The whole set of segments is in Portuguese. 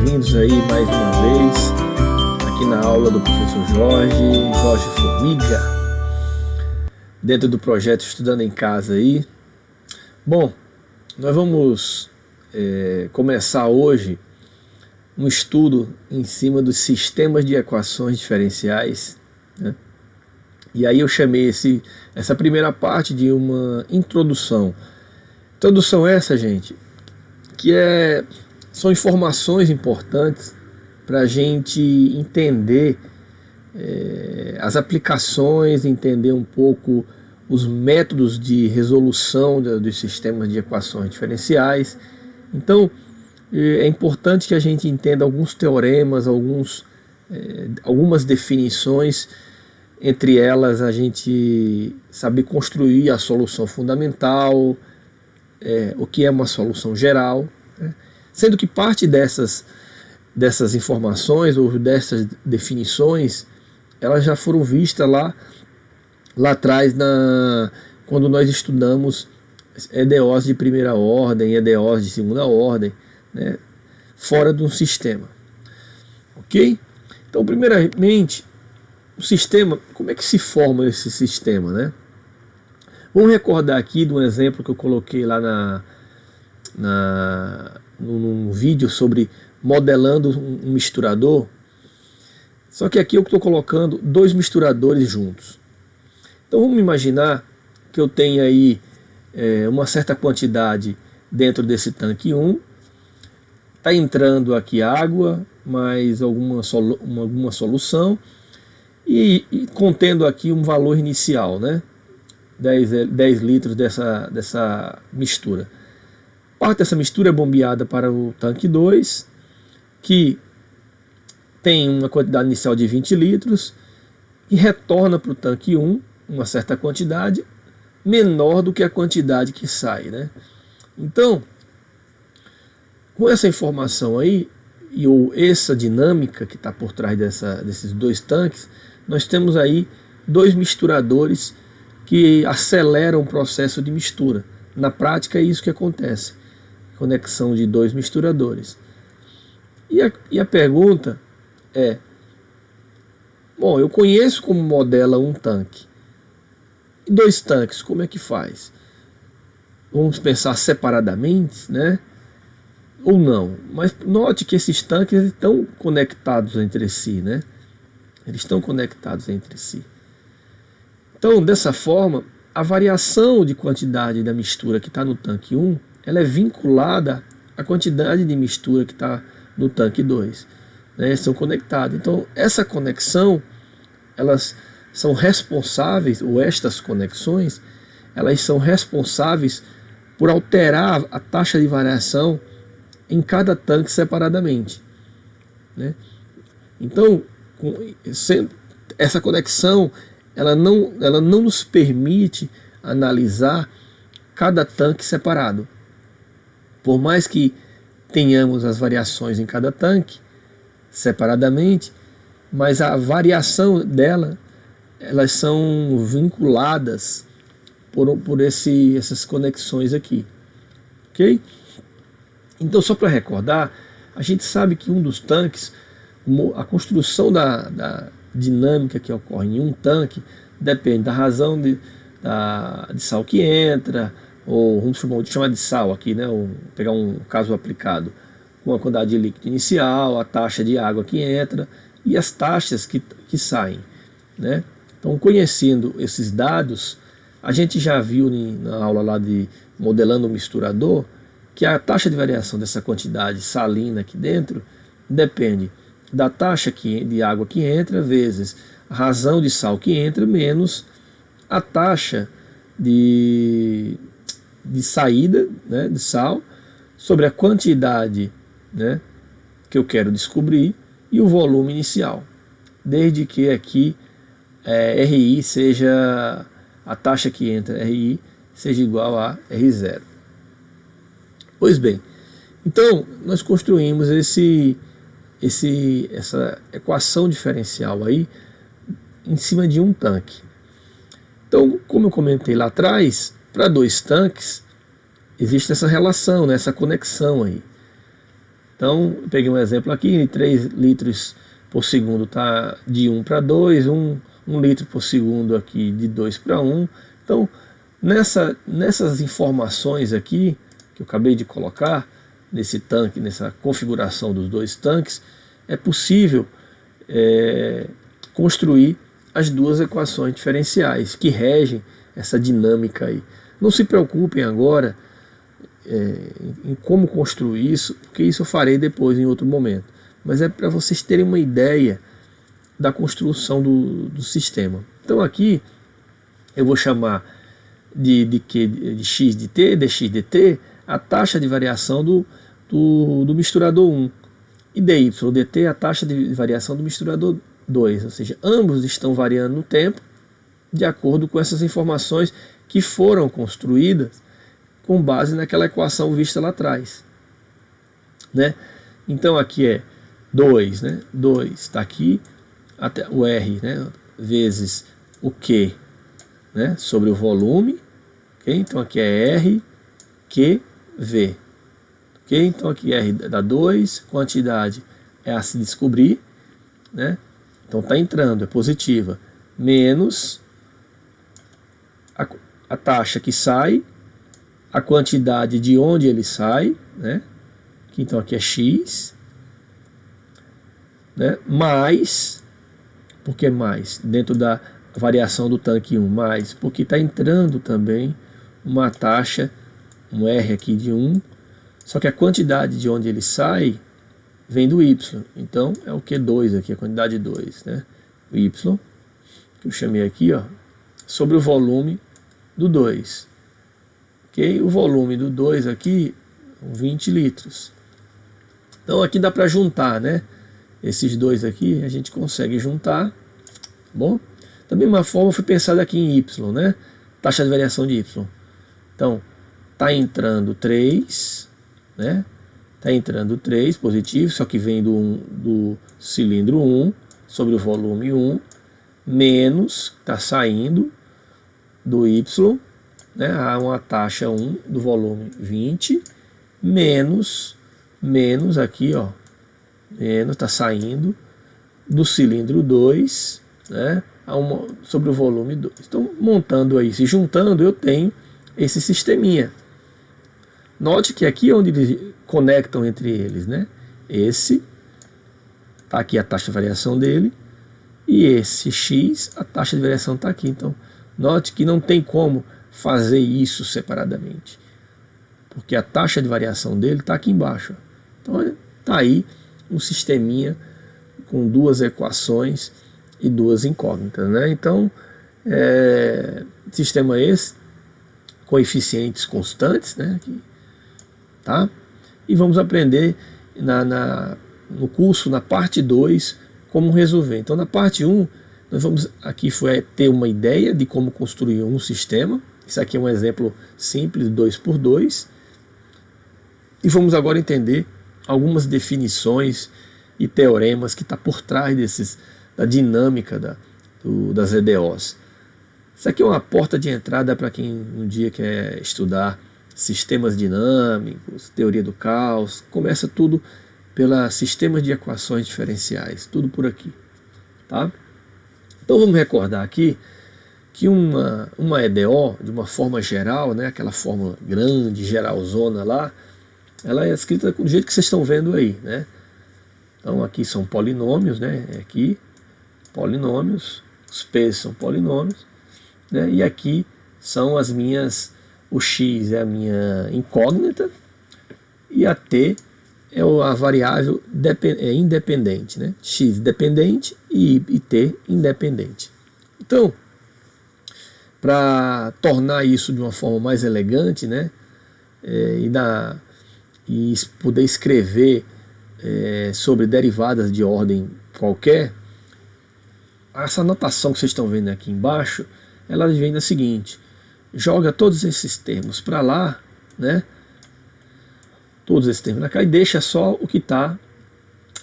bem-vindos aí mais uma vez aqui na aula do professor Jorge Formiga, dentro do projeto Estudando em Casa aí. Bom, nós vamos começar hoje um estudo em cima dos sistemas de equações diferenciais, né? E aí eu chamei essa primeira parte de uma introdução. Introdução essa, gente, que são informações importantes para a gente entender as aplicações, entender um pouco os métodos de resolução dos sistemas de equações diferenciais. Então, é importante que a gente entenda alguns teoremas, algumas definições, entre elas a gente saber construir a solução fundamental, o que é uma solução geral, né? Sendo que parte dessas informações ou dessas definições, elas já foram vistas lá atrás, quando nós estudamos EDOs de primeira ordem, EDOs de segunda ordem, né, fora de um sistema. Ok? Então, primeiramente, o sistema, como é que se forma esse sistema, né? Vamos recordar aqui de um exemplo que eu coloquei lá num vídeo sobre modelando um misturador. Só que aqui eu estou colocando dois misturadores juntos. Então vamos imaginar que eu tenho aí uma certa quantidade dentro desse tanque 1. Está entrando aqui água, mais alguma solução e contendo aqui um valor inicial, né? 10 litros dessa mistura. Parte dessa mistura é bombeada para o tanque 2, que tem uma quantidade inicial de 20 litros e retorna para o tanque 1 uma certa quantidade menor do que a quantidade que sai, né? Então, com essa informação aí, ou essa dinâmica que está por trás desses dois tanques, nós temos aí dois misturadores que aceleram o processo de mistura. Na prática é isso que acontece, conexão de dois misturadores. E a pergunta é, bom, eu conheço como modela um tanque. E dois tanques, como é que faz? Vamos pensar separadamente, né? Ou não? Mas note que esses tanques estão conectados entre si, né? Eles estão conectados entre si. Então, dessa forma, a variação de quantidade da mistura que está no tanque 1, ela é vinculada à quantidade de mistura que está no tanque 2. Né? São conectados. Então, essa conexão, elas são responsáveis, ou estas conexões, elas são responsáveis por alterar a taxa de variação em cada tanque separadamente. Né? Então, essa conexão, ela não nos permite analisar cada tanque separado. Por mais que tenhamos as variações em cada tanque separadamente, mas a variação dela, elas são vinculadas por essas conexões aqui. Ok? Então, só para recordar, a gente sabe que um dos tanques, a construção da dinâmica que ocorre em um tanque depende da razão de sal que entra, ou vamos chamar de sal aqui, né? Ou pegar um caso aplicado, com a quantidade de líquido inicial, a taxa de água que entra e as taxas que saem, né? Então, conhecendo esses dados, a gente já viu na aula lá de modelando o misturador que a taxa de variação dessa quantidade salina aqui dentro depende da taxa de água que entra vezes a razão de sal que entra menos a taxa de saída, né, de sal sobre a quantidade, né, que eu quero descobrir e o volume inicial, desde que aqui RI seja a taxa que entra RI seja igual a R0. Pois bem, então nós construímos essa equação diferencial aí em cima de um tanque. Então, como eu comentei lá atrás, para dois tanques existe essa relação, né, essa conexão aí. Então, eu peguei um exemplo aqui, 3 litros por segundo está de 1 para 2, 1 litro por segundo aqui de 2 para 1. Então, nessas informações aqui, que eu acabei de colocar, nesse tanque, nessa configuração dos dois tanques, é possível construir as duas equações diferenciais que regem essa dinâmica aí. Não se preocupem agora em como construir isso, porque isso eu farei depois em outro momento. Mas é para vocês terem uma ideia da construção do sistema. Então aqui eu vou chamar de x de t, dx dt, a taxa de variação do misturador 1. E dy dt, a taxa de variação do misturador 2. Ou seja, ambos estão variando no tempo de acordo com essas informações que foram construídas com base naquela equação vista lá atrás, né? Então aqui é 2, né? 2 está aqui, até o R, né? Vezes o Q, né? Sobre o volume, ok? Então aqui é R, Q, V, ok? Então aqui R dá 2, quantidade é a se descobrir, né? Então está entrando, é positiva, menos a taxa que sai, a quantidade de onde ele sai, né? Então aqui é x, né? Mais, por que mais? Dentro da variação do tanque 1, mais, porque está entrando também uma taxa, um R aqui de 1, só que a quantidade de onde ele sai vem do y, então é o Q2 aqui, a quantidade 2, né? O y, que eu chamei aqui, ó, sobre o volume do 2. Okay? O volume do 2 aqui, 20 litros. Então aqui dá para juntar, né? Esses dois aqui a gente consegue juntar. Bom, da mesma forma foi pensado aqui em y, né? Taxa de variação de y. Então, tá entrando 3, né? Tá entrando 3 positivo, só que vem do cilindro 1 sobre o volume 1, menos, tá saindo do y, né? Há uma taxa 1 do volume 20, menos aqui, ó, menos, está saindo do cilindro 2, né, sobre o volume 2. Então, montando aí, se juntando, eu tenho esse sisteminha. Note que aqui é onde eles conectam entre eles, né? Esse, tá aqui a taxa de variação dele, e esse x, a taxa de variação está aqui. Então, note que não tem como fazer isso separadamente, porque a taxa de variação dele está aqui embaixo. Então está aí um sisteminha com duas equações e duas incógnitas, né? Então, sistema esse, coeficientes constantes, né? Aqui, tá? E vamos aprender no curso, na parte 2, como resolver. Então na parte 1, nós vamos aqui ter uma ideia de como construir um sistema. Isso aqui é um exemplo simples, 2x2. E vamos agora entender algumas definições e teoremas que está por trás da dinâmica das EDOs. Isso aqui é uma porta de entrada para quem um dia quer estudar sistemas dinâmicos, teoria do caos. Começa tudo pela sistemas de equações diferenciais, tudo por aqui, tá? Então vamos recordar aqui que uma EDO, de uma forma geral, né, aquela fórmula grande, geralzona lá, ela é escrita do jeito que vocês estão vendo aí, né? Então aqui são polinômios, né? Aqui, polinômios, os P's são polinômios, né? E aqui são o X é a minha incógnita e a T é a variável independente, né? X dependente e T independente. Então, para tornar isso de uma forma mais elegante, né? E poder escrever sobre derivadas de ordem qualquer, essa anotação que vocês estão vendo aqui embaixo, ela vem da seguinte: joga todos esses termos para lá, né? Todos esses termos para cá e deixa só o que está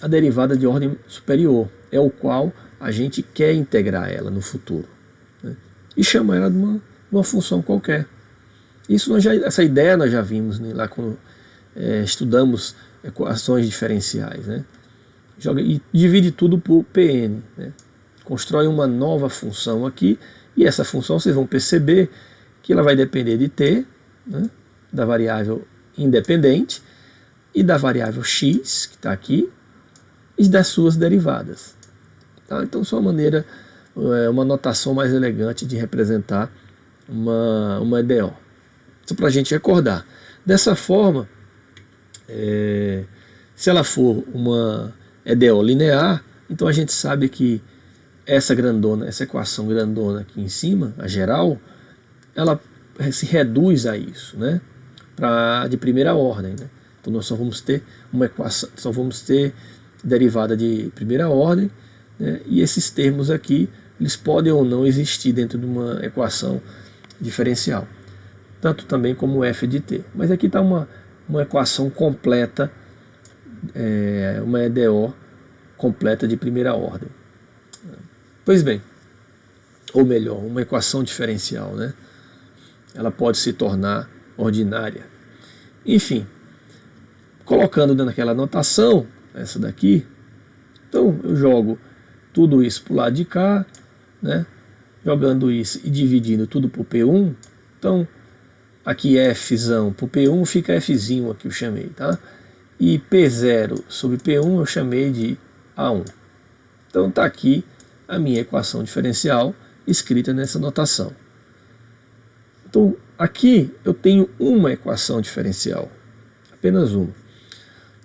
a derivada de ordem superior, é o qual a gente quer integrar ela no futuro, né? E chama ela de uma função qualquer. Essa ideia nós já vimos, né, lá quando estudamos equações diferenciais, né? Joga e divide tudo por Pn, né? Constrói uma nova função aqui, e essa função vocês vão perceber que ela vai depender de t, né? Da variável independente, e da variável x, que está aqui, e das suas derivadas. Tá? Então, isso é uma maneira, uma notação mais elegante de representar uma EDO. Só para a gente recordar. Dessa forma, se ela for uma EDO linear, então a gente sabe que essa grandona, essa equação grandona aqui em cima, a geral, ela se reduz a isso, né? De primeira ordem, né? Então nós só vamos ter uma equação, só vamos ter derivada de primeira ordem, né? E esses termos aqui, eles podem ou não existir dentro de uma equação diferencial, tanto também como f de t. Mas aqui está uma equação completa, uma EDO completa de primeira ordem. Pois bem, ou melhor, uma equação diferencial, né? Ela pode se tornar ordinária. Enfim, colocando naquela notação, essa daqui, então eu jogo tudo isso para o lado de cá, né? Jogando isso e dividindo tudo por P1, então aqui Fzão por P1 fica Fzinho aqui eu chamei, tá? E P0 sobre P1 eu chamei de A1. Então está aqui a minha equação diferencial escrita nessa notação. Então aqui eu tenho uma equação diferencial, apenas uma.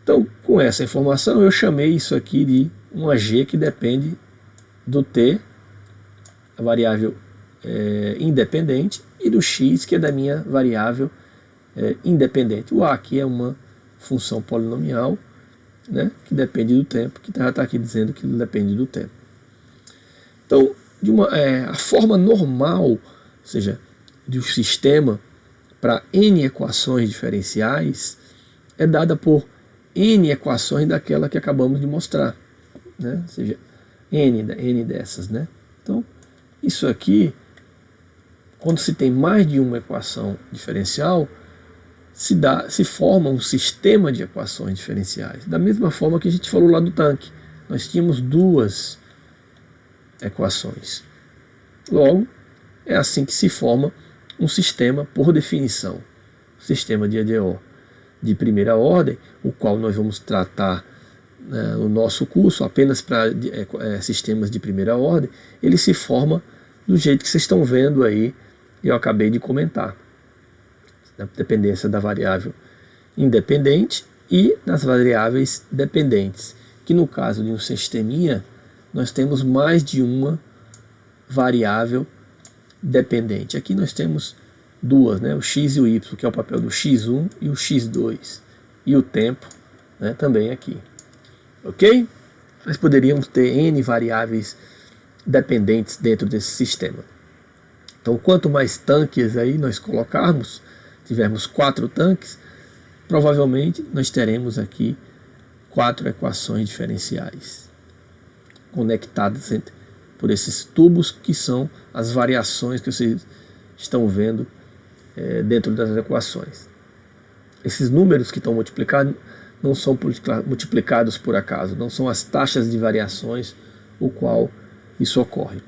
Então com essa informação eu chamei isso aqui de uma g que depende do t, a variável independente, e do x, que é da minha variável independente. O a aqui é uma função polinomial, né, que depende do tempo, que já está aqui dizendo que depende do tempo. Então, a forma normal, ou seja, do sistema para n equações diferenciais é dada por n equações daquela que acabamos de mostrar, né? Ou seja, n dessas, né? Então, isso aqui, quando se tem mais de uma equação diferencial, se forma um sistema de equações diferenciais. Da mesma forma que a gente falou lá do tanque. Nós tínhamos duas equações. Logo, é assim que se forma um sistema por definição. Sistema de EDO de primeira ordem, o qual nós vamos tratar no nosso curso apenas para sistemas de primeira ordem. Ele se forma do jeito que vocês estão vendo aí, eu acabei de comentar. Na dependência da variável independente e das variáveis dependentes, que no caso de um sisteminha, nós temos mais de uma variável dependente. Aqui nós temos duas, né, o x e o y, que é o papel do x1 e o x2, e o tempo, né, também aqui. Ok? Nós poderíamos ter n variáveis dependentes dentro desse sistema. Então, quanto mais tanques aí nós colocarmos, tivermos 4 tanques, provavelmente nós teremos aqui 4 equações diferenciais conectadas por esses tubos, que são as variações que vocês estão vendo dentro das equações. Esses números que estão multiplicados não são multiplicados por acaso, não são as taxas de variações o qual isso ocorre.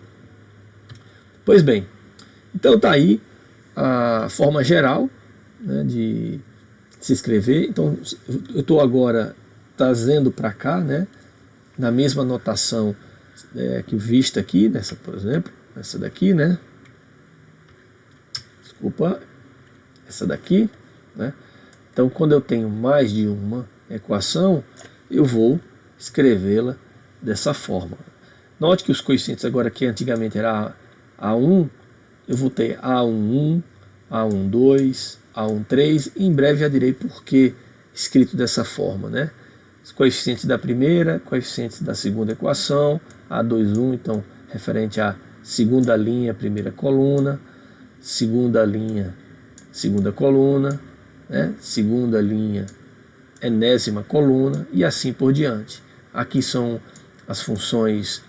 Pois bem, então está aí a forma geral, né, de se escrever. Então eu estou agora trazendo para cá, né, na mesma notação que vista aqui, nessa, por exemplo, essa daqui, né? Desculpa, essa daqui, né? Então, quando eu tenho mais de uma equação, eu vou escrevê-la dessa forma. Note que os coeficientes agora, que antigamente era A1, eu vou ter A11, A12, A13, e em breve já direi por que escrito dessa forma, né? Os coeficientes da primeira, coeficientes da segunda equação, A21, então, referente à segunda linha, primeira coluna, segunda linha, segunda coluna, né? Segunda linha, enésima coluna, e assim por diante. Aqui são as funções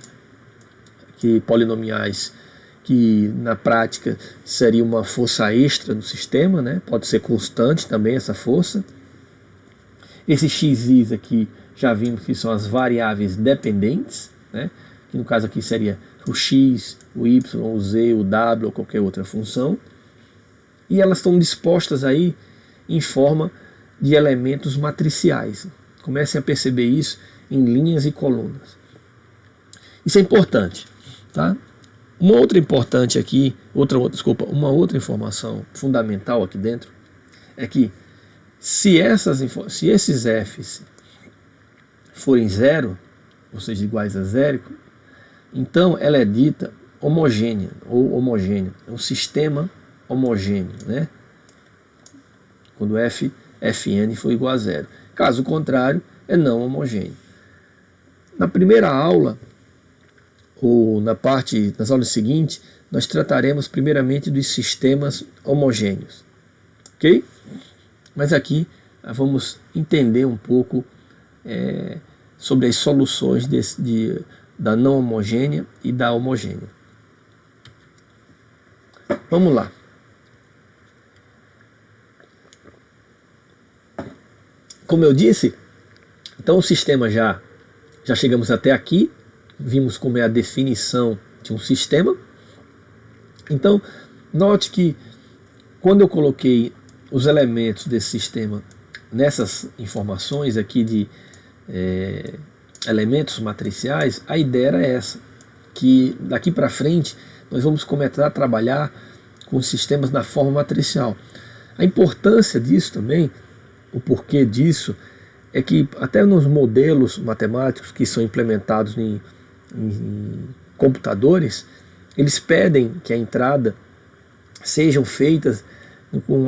polinomiais que na prática seria uma força extra no sistema, né? Pode ser constante também essa força. Esses xis aqui já vimos que são as variáveis dependentes, né? Que no caso aqui seria o x, o y, o z, o w ou qualquer outra função. E elas estão dispostas aí em forma de elementos matriciais. Comecem a perceber isso em linhas e colunas. Isso é importante, tá? Uma outra importante aqui, uma outra informação fundamental aqui dentro é que se esses f's forem zero, ou seja, iguais a zero, então ela é dita homogênea ou homogênea. É um sistema homogêneo, né? Quando fn for igual a zero. Caso contrário, é não homogêneo. Na primeira aula, ou nas aulas seguintes, nós trataremos primeiramente dos sistemas homogêneos. Ok? Mas aqui vamos entender um pouco sobre as soluções da não homogênea e da homogênea. Vamos lá. Como eu disse, então o sistema já chegamos até aqui, vimos como é a definição de um sistema. Então, note que quando eu coloquei os elementos desse sistema nessas informações aqui de elementos matriciais, a ideia era essa, que daqui para frente nós vamos começar a trabalhar com sistemas na forma matricial. A importância disso também, o porquê disso, é que até nos modelos matemáticos que são implementados em computadores, eles pedem que a entrada sejam feitas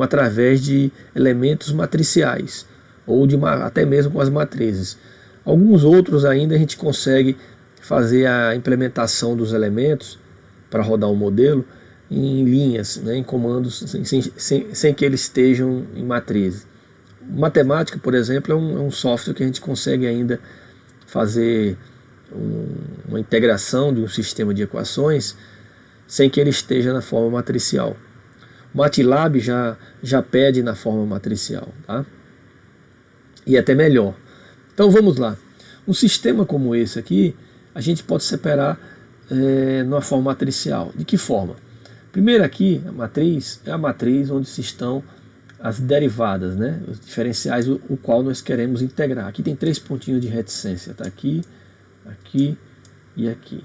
através de elementos matriciais, ou até mesmo com as matrizes. Alguns outros ainda a gente consegue fazer a implementação dos elementos para rodar o modelo em linhas, né, em comandos, sem que eles estejam em matrizes. Matemática, por exemplo, é um software que a gente consegue ainda fazer uma integração de um sistema de equações sem que ele esteja na forma matricial. O MATLAB já pede na forma matricial, tá? E até melhor. Então vamos lá. Um sistema como esse aqui, a gente pode separar numa forma matricial. De que forma? Primeiro aqui, a matriz é a matriz onde se estão as derivadas, né? Os diferenciais, o qual nós queremos integrar. Aqui tem 3 pontinhos de reticência, tá? Aqui, aqui e aqui.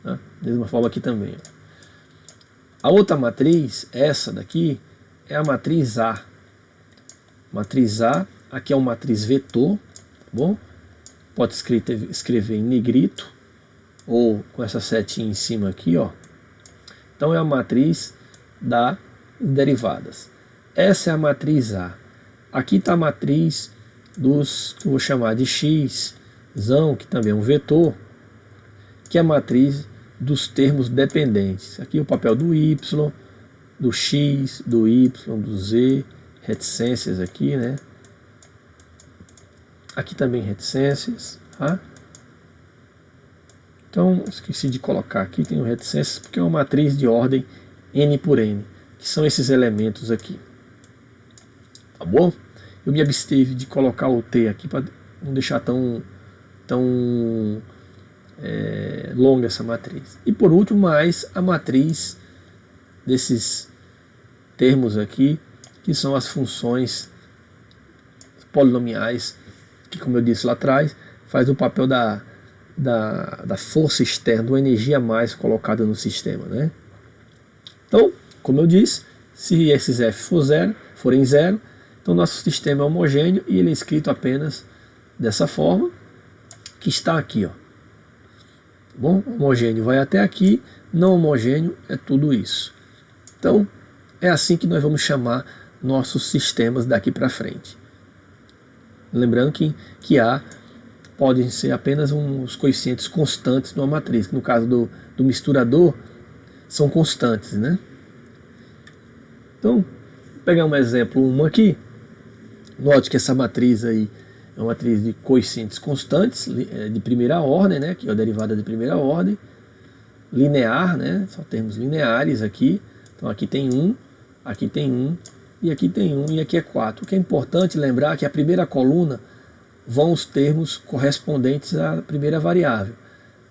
Tá? Da mesma forma aqui também. A outra matriz, essa daqui, é a matriz A. Matriz A, aqui é uma matriz vetor, tá bom? Pode escrever em negrito, ou com essa setinha em cima aqui, ó. Então é a matriz das derivadas. Essa é a matriz A. Aqui está a matriz dos, que eu vou chamar de x, que também é um vetor, que é a matriz dos termos dependentes. Aqui o papel do y, do x, do y, do z, reticências aqui, né? Aqui também reticências, tá? Então, esqueci de colocar aqui, tem o reticências, porque é uma matriz de ordem n por n, que são esses elementos aqui. Tá bom? Eu me absteve de colocar o T aqui para não deixar tão longa essa matriz. E por último, mais a matriz desses termos aqui, que são as funções polinomiais, que, como eu disse lá atrás, faz o papel da força externa, da energia a mais colocada no sistema, né? Então, como eu disse, se esses f forem zero, então nosso sistema é homogêneo e ele é escrito apenas dessa forma, que está aqui, ó. Bom, homogêneo vai até aqui, não homogêneo é tudo isso. Então, é assim que nós vamos chamar nossos sistemas daqui para frente. Lembrando que A podem ser apenas os coeficientes constantes de uma matriz, que no caso do misturador são constantes, né? Então, vou pegar um exemplo 1 aqui. Note que essa matriz aí é uma matriz de coeficientes constantes, de primeira ordem, né? Que é a derivada de primeira ordem. Linear, né? Só termos lineares aqui. Então aqui tem 1, aqui tem 1, e aqui tem 1, e aqui é 4. O que é importante lembrar é que a primeira coluna vão os termos correspondentes à primeira variável.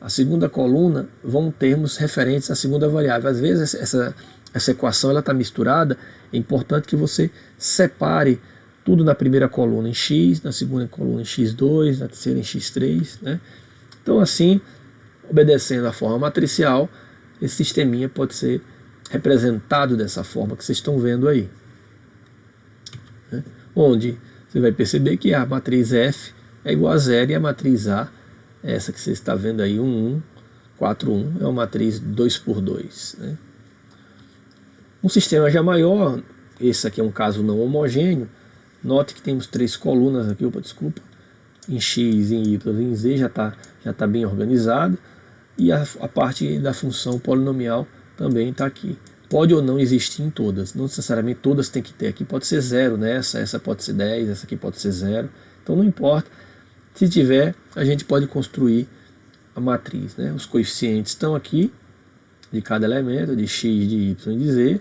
A segunda coluna vão termos referentes à segunda variável. Às vezes essa equação está misturada, é importante que você separe tudo na primeira coluna em x, na segunda coluna em x2, na terceira em x3. Né? Então assim, obedecendo à forma matricial, esse sisteminha pode ser representado dessa forma que vocês estão vendo aí. Né? Onde você vai perceber que a matriz F é igual a 0 e a matriz A, essa que você está vendo aí, 1, 1, 4, 1, é uma matriz 2 por 2. Né? Um sistema já maior, esse aqui é um caso não homogêneo, note que temos 3 colunas aqui, desculpa, em x, em y, em z já tá bem organizado, e a parte da função polinomial também está aqui. Pode ou não existir em todas, não necessariamente todas tem que ter. Aqui pode ser 0 nessa, essa pode ser 10, essa aqui pode ser 0, então não importa. Se tiver, a gente pode construir a matriz. Né? Os coeficientes estão aqui, de cada elemento, de x, de y e de z,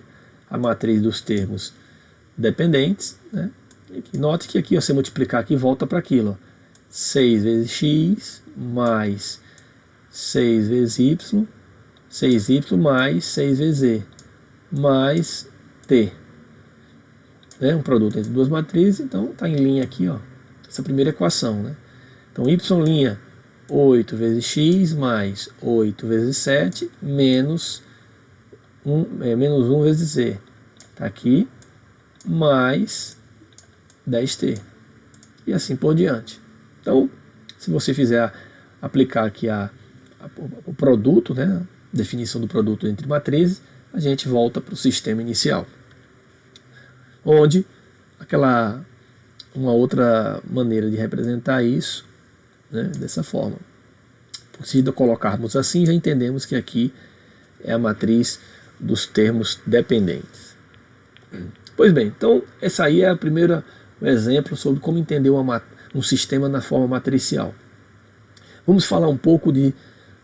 a matriz dos termos dependentes. Né? E note que aqui, ó, você multiplicar aqui, volta para aquilo. Ó. 6 vezes x mais 6 vezes y, 6y mais 6 vezes z, mais t. Né? Um produto entre duas matrizes, então está em linha aqui, ó, essa primeira equação. Né? Então, y', 8 vezes x mais 8 vezes 7, menos 1 vezes z. Está aqui, mais 10t. E assim por diante. Então, se você fizer aplicar aqui o produto, né, a definição do produto entre matrizes, a gente volta para o sistema inicial. Onde uma outra maneira de representar isso, né, dessa forma. Se colocarmos assim, já entendemos que aqui é a matriz dos termos dependentes. Pois bem, então essa aí é o primeiro exemplo sobre como entender um sistema na forma matricial. Vamos falar um pouco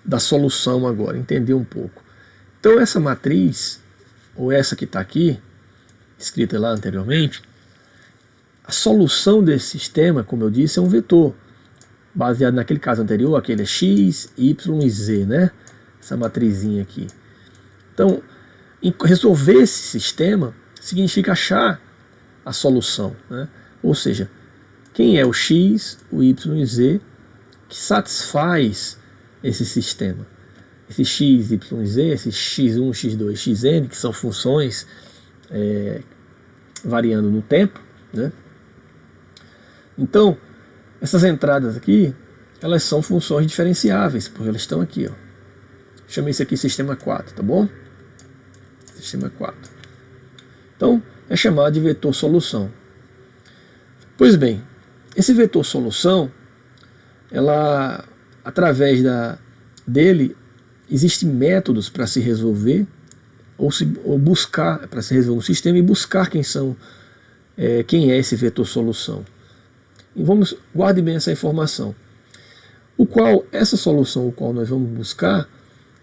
da solução agora, entender um pouco. Então essa matriz, ou essa que está aqui, escrita lá anteriormente, a solução desse sistema, como eu disse, é um vetor, baseado naquele caso anterior, aquele é x, y e z, né? Essa matrizinha aqui. Então, resolver esse sistema significa achar a solução, né? Ou seja, quem é o x, o y e z que satisfaz esse sistema. Esse x, y e z, esses x1, x2, xn, que são funções variando no tempo, né? Então, essas entradas aqui, elas são funções diferenciáveis, porque elas estão aqui, ó. Chama isso aqui sistema 4, tá bom? Sistema 4. Então, é chamado de vetor solução. Pois bem, esse vetor solução, através dele, existem métodos para se resolver, ou buscar, para se resolver um sistema e buscar quem é esse vetor solução. E guarde bem essa informação. Essa solução, o qual nós vamos buscar,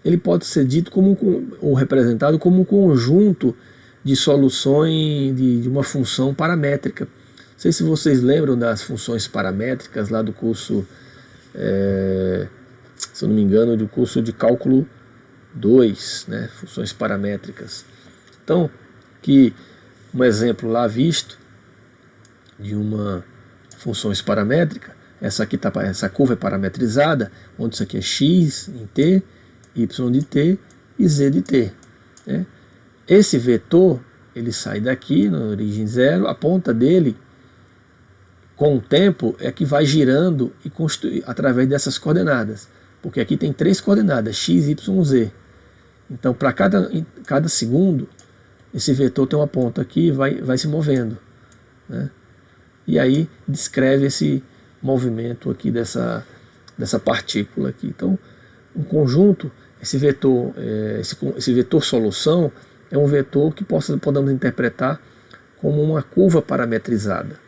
ele pode ser dito ou representado como um conjunto de soluções de uma função paramétrica. Não sei se vocês lembram das funções paramétricas lá do curso, se eu não me engano, do curso de cálculo 2, né? Funções paramétricas. Então, um exemplo lá visto de uma funções paramétrica, essa curva é parametrizada, onde isso aqui é x em t, y de t e z de t. Né? Esse vetor, ele sai daqui, na origem 0, a ponta dele, com o tempo, é que vai girando e através dessas coordenadas. Porque aqui tem 3 coordenadas, x, y, z. Então, para cada segundo, esse vetor tem uma ponta aqui e vai se movendo. Né? E aí descreve esse movimento aqui dessa partícula aqui. Então, um conjunto, esse vetor solução é um vetor que podemos interpretar como uma curva parametrizada,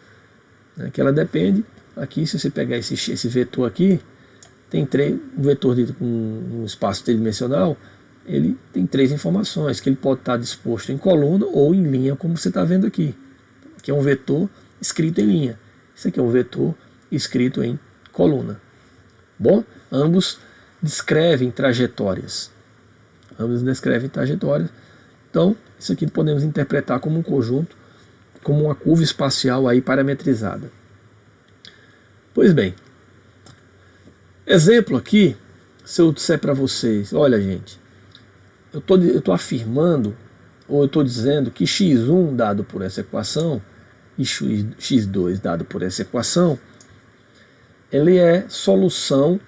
né, que ela depende, aqui se você pegar esse vetor aqui, tem um vetor com um espaço tridimensional, ele tem 3 informações, que ele pode estar disposto em coluna ou em linha, como você está vendo aqui. Aqui é um vetor escrito em linha. Isso aqui é um vetor escrito em coluna. Bom, ambos descrevem trajetórias. Ambos descrevem trajetórias. Então, isso aqui podemos interpretar como um conjunto, como uma curva espacial aí parametrizada. Pois bem, exemplo aqui, se eu disser para vocês, olha gente, eu estou afirmando, ou eu estou dizendo que x1 dado por essa equação, e x2 dado por essa equação, ele é solução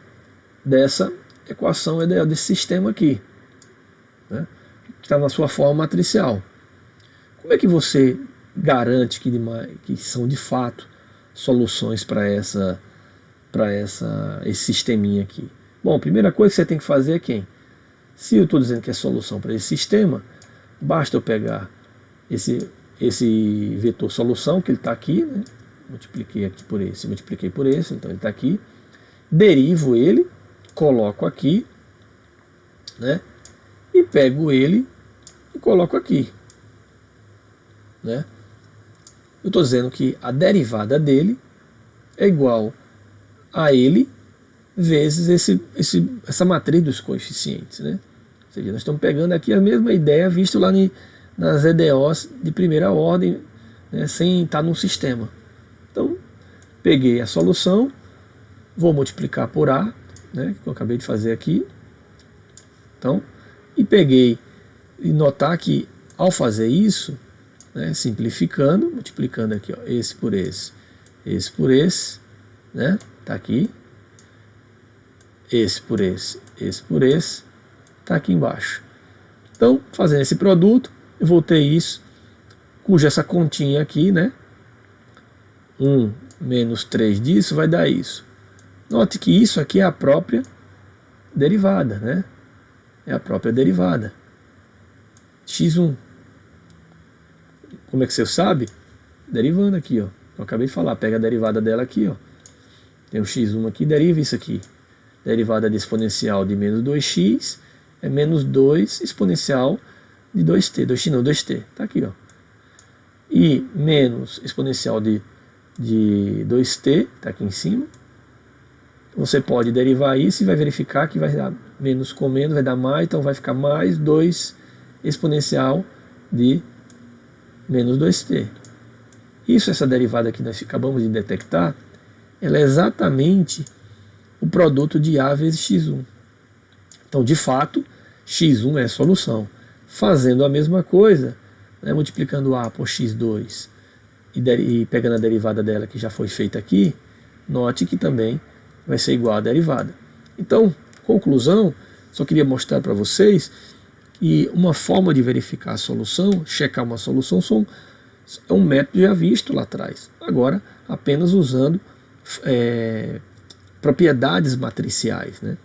dessa equação, desse sistema aqui, né, que está na sua forma matricial. Como é que você garante que são de fato soluções para esse sisteminha aqui? Bom, a primeira coisa que você tem que fazer é quem? Se eu estou dizendo que é solução para esse sistema, basta eu pegar esse vetor solução, que ele está aqui, né? Multipliquei aqui por esse, multipliquei por esse, então ele está aqui, derivo ele, coloco aqui, né? E pego ele e coloco aqui, né? Eu estou dizendo que a derivada dele é igual a ele vezes essa matriz dos coeficientes, né? Ou seja, nós estamos pegando aqui a mesma ideia vista lá nas EDOs de primeira ordem, né, sem estar num sistema. Então, peguei a solução, vou multiplicar por A, né, que eu acabei de fazer aqui. Então, e peguei, e notar que ao fazer isso, né, simplificando, multiplicando aqui, ó, esse por esse né, tá aqui, esse por esse tá aqui embaixo. Então, fazendo esse produto, eu vou ter isso, cuja essa continha aqui, né, 1 menos 3 disso vai dar isso. Note que isso aqui é a própria derivada, né? É a própria derivada. x1. Como é que você sabe? Derivando aqui, ó. Eu acabei de falar, pega a derivada dela aqui, ó. Tem o x1 aqui, deriva isso aqui. Derivada de exponencial de menos 2x é menos 2 exponencial de 2t. 2x não, 2t. Tá aqui, ó. E menos exponencial de 2t, tá aqui em cima. Você pode derivar isso e vai verificar que vai dar menos com menos, vai dar mais, então vai ficar mais 2 exponencial de menos 2t. Isso, essa derivada que nós acabamos de detectar, ela é exatamente o produto de A vezes x1. Então, de fato, x1 é a solução. Fazendo a mesma coisa, né, multiplicando A por x2 e pegando a derivada dela que já foi feita aqui, note que também vai ser igual à derivada. Então, conclusão, só queria mostrar para vocês que uma forma de verificar a solução, checar uma solução, é um método já visto lá atrás. Agora, apenas usando propriedades matriciais, né?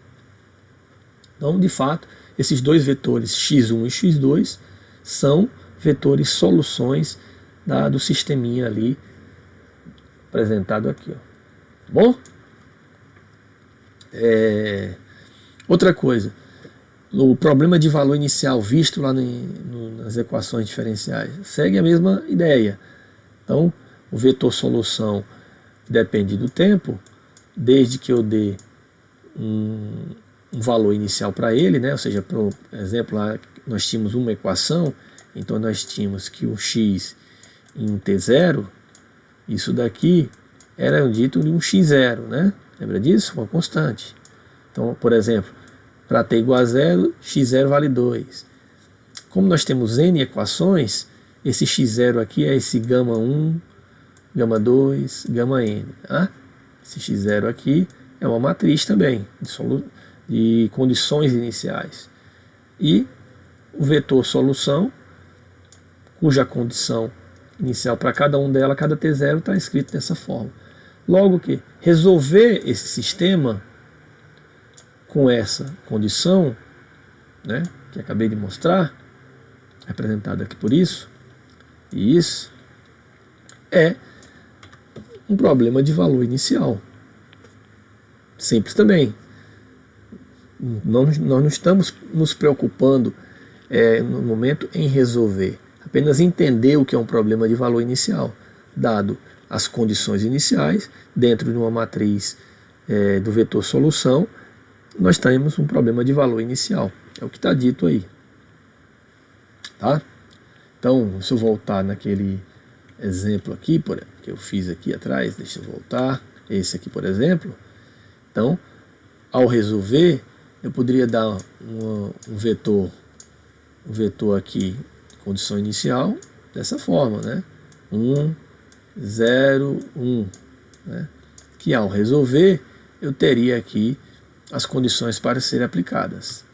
Então, de fato, esses dois vetores x1 e x2 são vetores soluções do sisteminha ali apresentado aqui, ó. Bom? Outra coisa, o problema de valor inicial visto lá nas equações diferenciais segue a mesma ideia. Então, o vetor solução depende do tempo, desde que eu dê um valor inicial para ele, né? Ou seja, por exemplo, lá nós tínhamos uma equação, então nós tínhamos que o x em t0, isso daqui era dito de um x0, né? Lembra disso? Uma constante. Então, por exemplo, para t igual a 0, x0 vale 2. Como nós temos n equações, esse x0 aqui é esse gama 1, gama 2, gama n. Tá? Esse x0 aqui é uma matriz também, de condições iniciais. E o vetor solução, cuja condição inicial para cada um dela, cada t0, está escrito dessa forma. Logo que resolver esse sistema com essa condição, né, que acabei de mostrar, representado aqui por isso, e isso, é um problema de valor inicial. Simples também. Nós não estamos nos preocupando no momento em resolver, apenas entender o que é um problema de valor inicial, dado as condições iniciais dentro de uma matriz do vetor solução, nós temos um problema de valor inicial. É o que está dito aí. Tá? Então, se eu voltar naquele exemplo aqui, que eu fiz aqui atrás, deixa eu voltar, esse aqui, por exemplo. Então, ao resolver, eu poderia dar um vetor aqui, condição inicial, dessa forma, né? 1, 0, 1. Né? Que ao resolver, eu teria aqui as condições para serem aplicadas.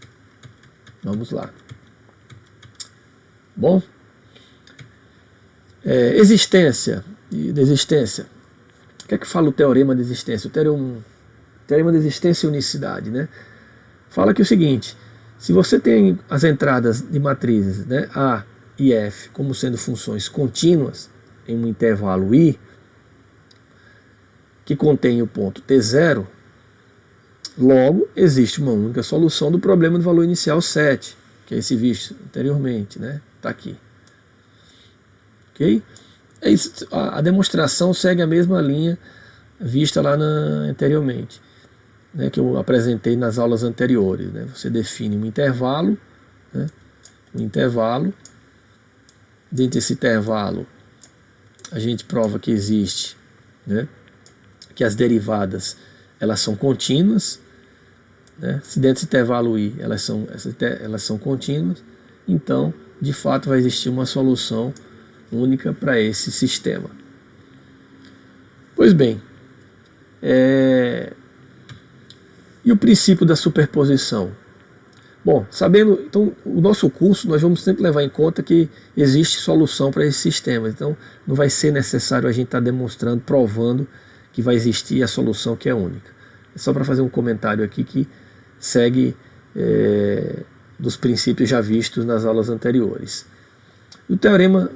Vamos lá. Bom, existência e desistência. O que é que fala o teorema de existência? O teorema de existência e unicidade, né? Fala que é o seguinte: se você tem as entradas de matrizes, né, A e F como sendo funções contínuas em um intervalo I, que contém o ponto T0, logo existe uma única solução do problema do valor inicial 7, que é esse visto anteriormente, né? Está aqui. Ok? A demonstração segue a mesma linha vista lá anteriormente, né, que eu apresentei nas aulas anteriores. Né? Você define um intervalo, né, dentro desse intervalo a gente prova que existe, né, que as derivadas elas são contínuas, né? Se dentro desse intervalo I elas são contínuas, então de fato vai existir uma solução única para esse sistema. Pois bem, e o princípio da superposição? Bom, sabendo, então, o nosso curso nós vamos sempre levar em conta que existe solução para esses sistemas, então não vai ser necessário a gente estar demonstrando, provando que vai existir a solução que é única. É só para fazer um comentário aqui que segue dos princípios já vistos nas aulas anteriores. O teorema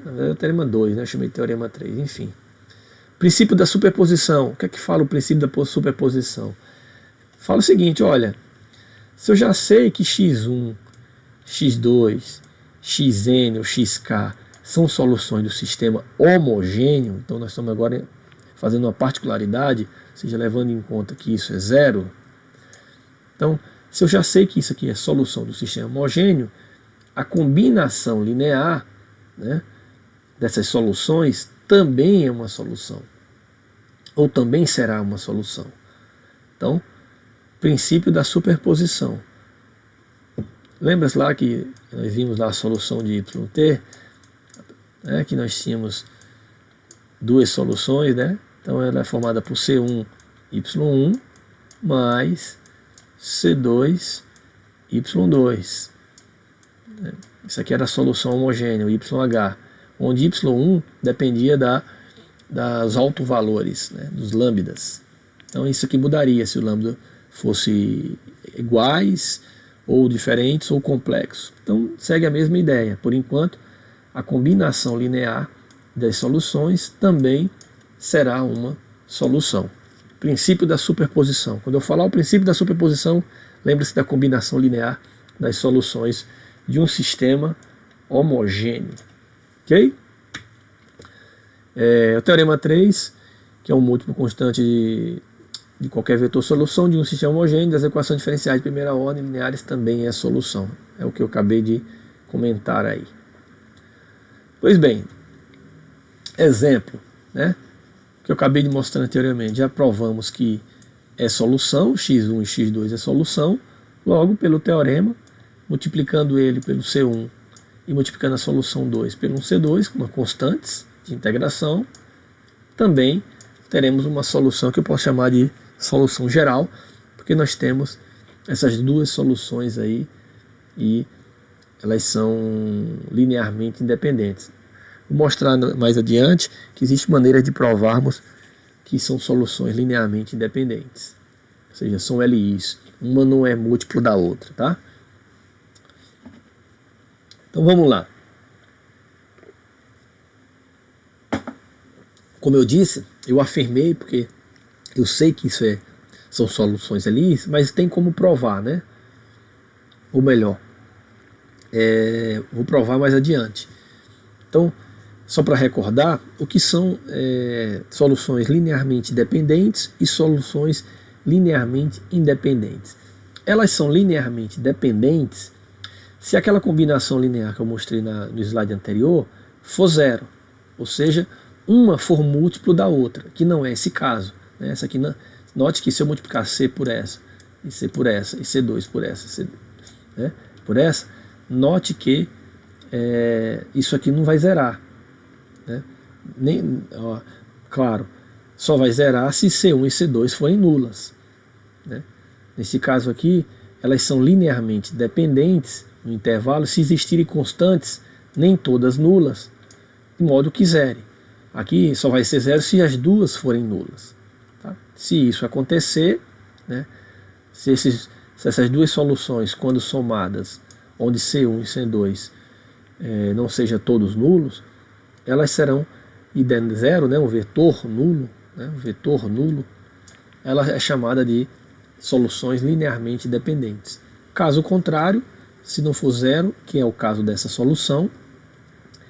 2, né? Eu chamei de teorema 3, enfim. Princípio da superposição. O que é que fala o princípio da superposição? Fala o seguinte, olha, se eu já sei que x1, x2, xn ou xk são soluções do sistema homogêneo, então nós estamos agora fazendo uma particularidade, ou seja, levando em conta que isso é zero. Então, se eu já sei que isso aqui é solução do sistema homogêneo, a combinação linear, né, dessas soluções também é uma solução, ou também será uma solução. Então, princípio da superposição. Lembra-se lá que nós vimos lá a solução de YT, né, que nós tínhamos duas soluções, né? Então ela é formada por C1, Y1 mais C2, Y2. Isso aqui era a solução homogênea, o YH, onde Y1 dependia das autovalores, né, dos lambdas. Então isso aqui mudaria se o lambda fosse iguais, ou diferentes, ou complexos. Então segue a mesma ideia. Por enquanto, a combinação linear das soluções também será uma solução. Princípio da superposição. Quando eu falar o princípio da superposição, lembre-se da combinação linear das soluções de um sistema homogêneo. Ok? O teorema 3, que é um múltiplo constante de qualquer vetor solução de um sistema homogêneo, das equações diferenciais de primeira ordem lineares também é solução. É o que eu acabei de comentar aí. Pois bem, exemplo, né, que eu acabei de mostrar anteriormente. Já provamos que é solução, x1 e x2 é solução, logo pelo teorema, multiplicando ele pelo C1 e multiplicando a solução 2 pelo 1C2, com constantes de integração, também teremos uma solução que eu posso chamar de solução geral, porque nós temos essas duas soluções aí e elas são linearmente independentes. Vou mostrar mais adiante que existe maneira de provarmos que são soluções linearmente independentes, ou seja, são LIs, uma não é múltiplo da outra, tá? Então vamos lá. Como eu disse, eu afirmei, porque eu sei que isso são soluções LIs, mas tem como provar, né? Ou melhor, vou provar mais adiante. Então, só para recordar, o que são soluções linearmente dependentes e soluções linearmente independentes. Elas são linearmente dependentes se aquela combinação linear que eu mostrei no slide anterior for zero, ou seja, uma for múltiplo da outra, que não é esse caso. Né? Essa aqui não, note que se eu multiplicar C por essa, e C por essa, e C2 por essa, C, né? por essa, note que isso aqui não vai zerar. Né? Claro, só vai zerar se C1 e C2 forem nulas. Né? Nesse caso aqui, elas são linearmente dependentes no intervalo se existirem constantes, nem todas nulas, de modo que zere. Aqui só vai ser zero se as duas forem nulas. Tá? Se isso acontecer, né, se essas duas soluções, quando somadas, onde C1 e C2 não sejam todos nulos, elas serão, e dando zero, né, um vetor nulo, ela é chamada de soluções linearmente dependentes. Caso contrário, se não for zero, que é o caso dessa solução,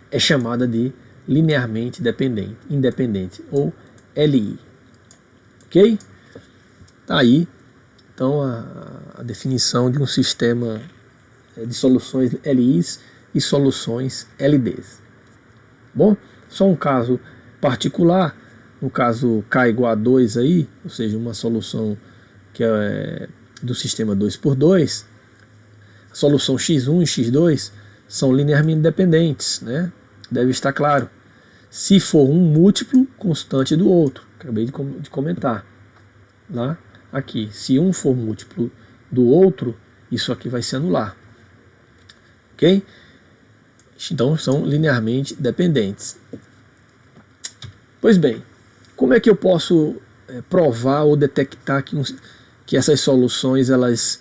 é chamada de linearmente independente, ou LI. Ok? Tá aí, então, a definição de um sistema de soluções LIs e soluções LDs. Bom, só um caso particular, no caso K igual a 2 aí, ou seja, uma solução que é do sistema 2×2, a solução x1 e x2 são linearmente dependentes, né? Deve estar claro. Se for um múltiplo constante do outro, acabei de comentar. Lá, aqui, se um for múltiplo do outro, isso aqui vai se anular. Ok? Então são linearmente dependentes. Pois bem, como é que eu posso provar ou detectar que essas soluções elas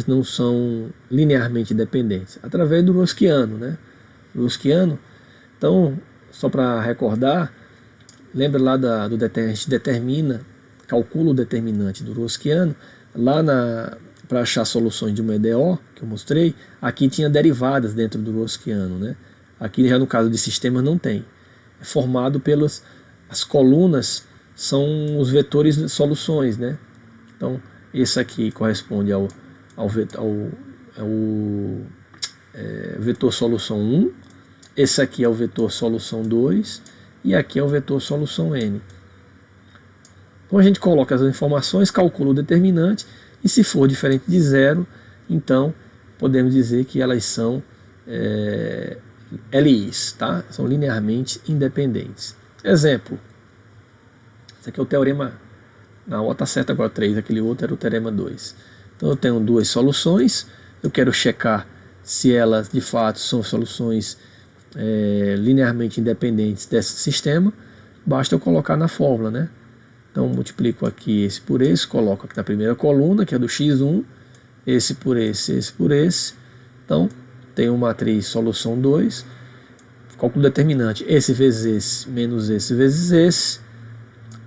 não são linearmente dependentes? Através do Rosquiano, né? Rosquiano. Então, só para recordar, lembra lá a gente calcula o determinante do Rosquiano, lá para achar soluções de uma EDO, que eu mostrei, aqui tinha derivadas dentro do Rosquiano, né? Aqui já no caso de sistemas não tem. É formado as colunas, são os vetores de soluções, né? Então, esse aqui corresponde ao vetor solução 1, esse aqui é o vetor solução 2 e aqui é o vetor solução n. Então a gente coloca as informações, calcula o determinante e se for diferente de zero, então podemos dizer que elas são LIs, tá? São linearmente independentes. Exemplo, esse aqui é o teorema, não, está certo agora 3, aquele outro era o teorema 2. Então eu tenho duas soluções, eu quero checar se elas de fato são soluções linearmente independentes desse sistema, basta eu colocar na fórmula, né? Então multiplico aqui esse por esse, coloco aqui na primeira coluna, que é do x1, esse por esse. Então tenho uma matriz solução 2, cálculo determinante, esse vezes esse, menos esse vezes esse,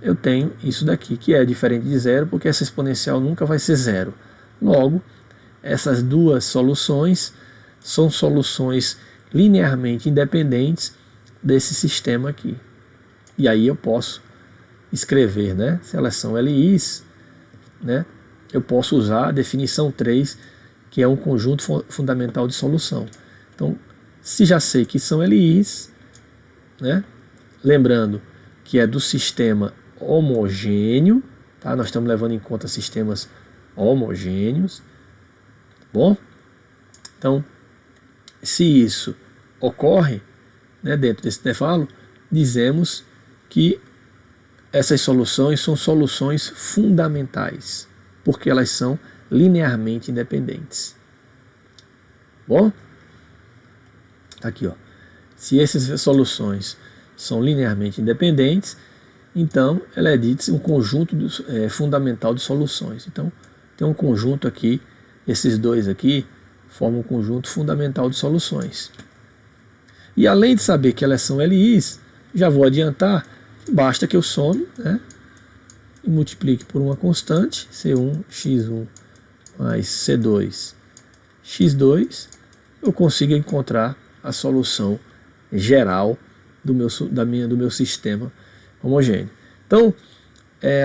eu tenho isso daqui, que é diferente de zero, porque essa exponencial nunca vai ser zero. Logo, essas duas soluções são soluções linearmente independentes desse sistema aqui. E aí eu posso escrever, né? Se elas são LIs, né? Eu posso usar a definição 3, que é um conjunto fundamental de solução. Então, se já sei que são LIs, né? Lembrando que é do sistema homogêneo, tá? Nós estamos levando em conta sistemas homogêneos, tá bom? Então, se isso ocorre, né, dentro desse intervalo, dizemos que essas soluções são soluções fundamentais, porque elas são linearmente independentes. Bom? Tá aqui, ó. Se essas soluções são linearmente independentes, então ela é dita um conjunto fundamental de soluções. Então tem um conjunto aqui, esses dois aqui formam um conjunto fundamental de soluções. E além de saber que elas são LIs, já vou adiantar, basta que eu some, né, e multiplique por uma constante, C1, x1 mais C2, x2, eu consigo encontrar a solução geral do meu sistema homogêneo. Então,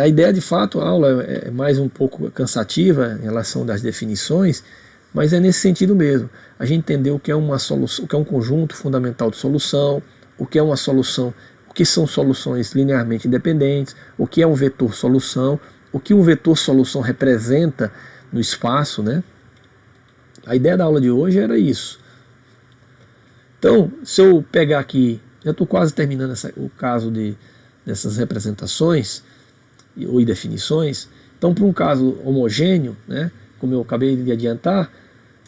a ideia de fato, a aula é mais um pouco cansativa em relação das definições, mas é nesse sentido mesmo. A gente entender o que é uma solução, o que é um conjunto fundamental de solução, o que é uma solução, o que são soluções linearmente independentes, o que é um vetor solução, o que um vetor solução representa no espaço, né? A ideia da aula de hoje era isso. Então, se eu pegar aqui, já estou quase terminando o caso dessas representações ou definições. Então, para um caso homogêneo, né, como eu acabei de adiantar,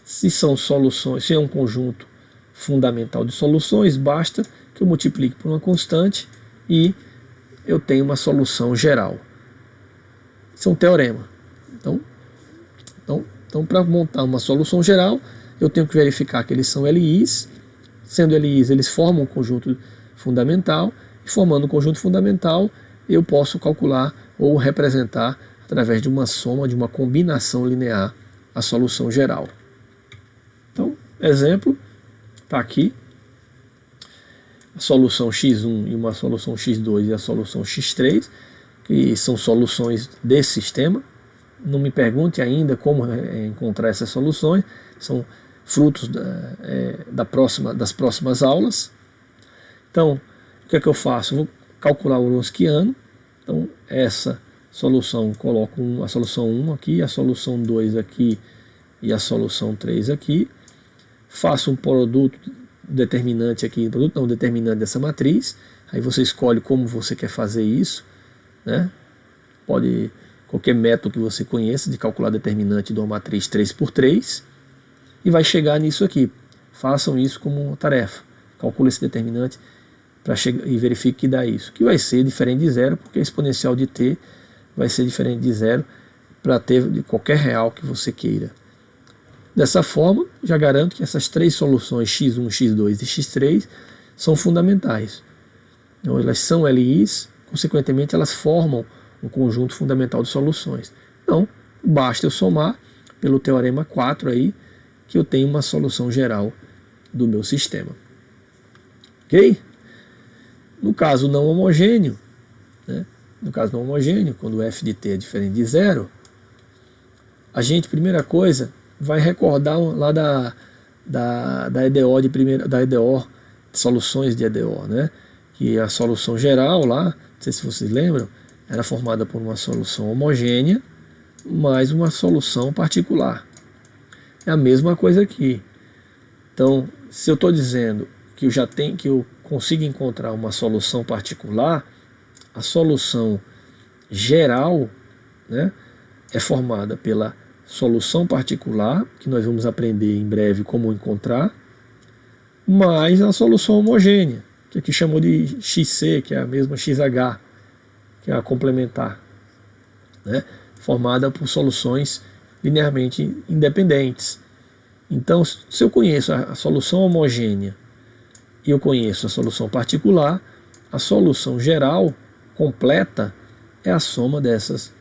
se são soluções, se é um conjunto fundamental de soluções, basta que eu multiplique por uma constante e eu tenho uma solução geral. Isso é um teorema. Então para montar uma solução geral, eu tenho que verificar que eles são LIs. Sendo LIs, eles formam um conjunto fundamental. E formando um conjunto fundamental, eu posso calcular ou representar, através de uma soma, de uma combinação linear, a solução geral. Então, exemplo, está aqui. A solução x1 e uma solução x2 e a solução x3, que são soluções desse sistema. Não me pergunte ainda como encontrar essas soluções, são frutos das próximas aulas. Então, o que é que eu faço? Vou calcular o Wronskiano. Então, essa solução, coloco a solução 1 aqui, a solução 2 aqui e a solução 3 aqui. Faço um produto determinante aqui, determinante dessa matriz. Aí você escolhe como você quer fazer isso, né? Pode qualquer método que você conheça de calcular determinante de uma matriz 3×3 e vai chegar nisso aqui. Façam isso como uma tarefa. Calcule esse determinante e verifique que dá isso. Que vai ser diferente de zero, porque a exponencial de t vai ser diferente de zero para t de qualquer real que você queira. Dessa forma, já garanto que essas três soluções x1, x2 e x3 são fundamentais. Então, elas são LIs, consequentemente elas formam um conjunto fundamental de soluções. Então, basta eu somar pelo teorema 4 aí, que eu tenho uma solução geral do meu sistema. Ok? No caso não homogêneo, né? No caso não homogêneo, quando f de t é diferente de zero, a gente, primeira coisa, vai recordar lá da EDO da EDO, soluções de EDO, né? Que a solução geral lá, não sei se vocês lembram, era formada por uma solução homogênea mais uma solução particular. É a mesma coisa aqui. Então, se eu estou dizendo que eu consigo encontrar uma solução particular, a solução geral, né, é formada pela solução particular, que nós vamos aprender em breve como encontrar, mais a solução homogênea, que aqui chamou de XC, que é a mesma XH, que é a complementar, né, formada por soluções linearmente independentes. Então, se eu conheço a solução homogênea e eu conheço a solução particular, a solução geral completa é a soma dessas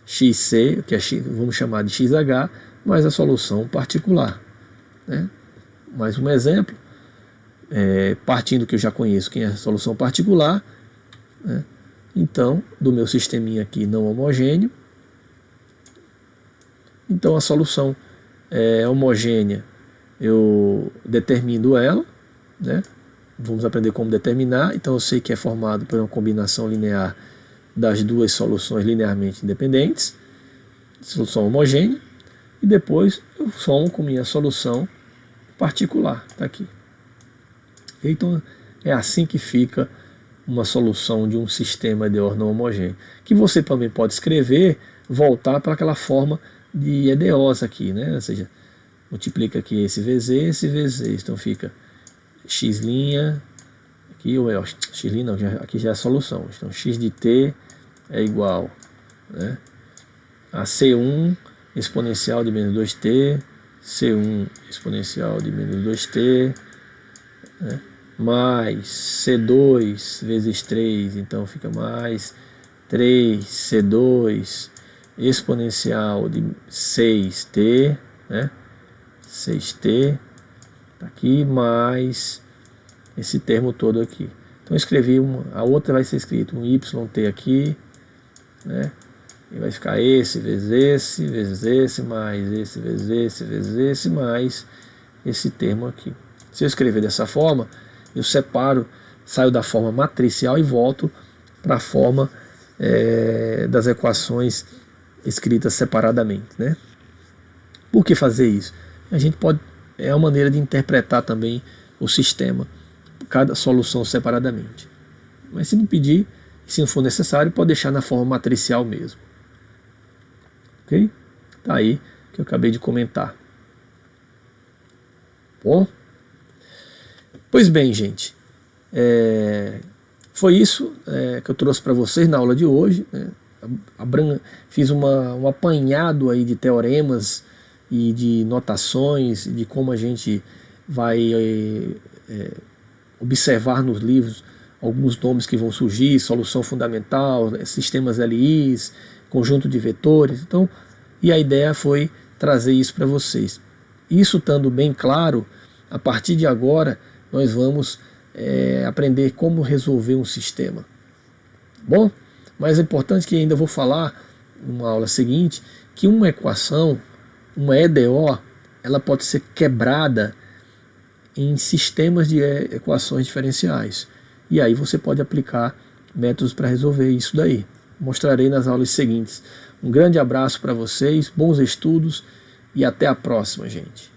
XC, que vamos chamar de XH, mais a solução particular, né? Mais um exemplo, partindo que eu já conheço quem é a solução particular, né? Então, do meu sisteminha aqui não homogêneo, então a solução homogênea, eu determino ela, né? Vamos aprender como determinar. Então eu sei que é formado por uma combinação linear das duas soluções linearmente independentes, solução homogênea, e depois eu somo com minha solução particular, está aqui. Então é assim que fica uma solução de um sistema de ordem não homogêneo, que você também pode escrever, voltar para aquela forma de EDOs aqui, né? Ou seja, multiplica aqui esse vezes, então fica x', aqui x' não, aqui já é a solução, então x de t é igual, né, a C1 exponencial de menos 2t, C1 exponencial de menos 2t, né, mais C2 vezes 3, então fica mais 3C2 exponencial de 6t, né, 6t, tá aqui, mais esse termo todo aqui. Então eu escrevi a outra vai ser escrito um YT aqui, né? E vai ficar esse vezes esse, mais esse vezes esse, mais esse termo aqui. Se eu escrever dessa forma, eu separo, saio da forma matricial e volto para a forma das equações escritas separadamente, né? Por que fazer isso? A gente pode, é uma maneira de interpretar também o sistema, cada solução separadamente. Mas se não pedir, se não for necessário, pode deixar na forma matricial mesmo. Ok? Tá aí que eu acabei de comentar. Bom? Pois bem, gente. Foi isso que eu trouxe para vocês na aula de hoje, né? Fiz um apanhado aí de teoremas e de notações, de como a gente vai observar nos livros alguns nomes que vão surgir, solução fundamental, sistemas LIs, conjunto de vetores. Então, e a ideia foi trazer isso para vocês. Isso estando bem claro, a partir de agora nós vamos aprender como resolver um sistema. Bom, mas é importante que ainda vou falar numa aula seguinte que uma equação, uma EDO, ela pode ser quebrada em sistemas de equações diferenciais. E aí você pode aplicar métodos para resolver isso daí. Mostrarei nas aulas seguintes. Um grande abraço para vocês, bons estudos e até a próxima, gente.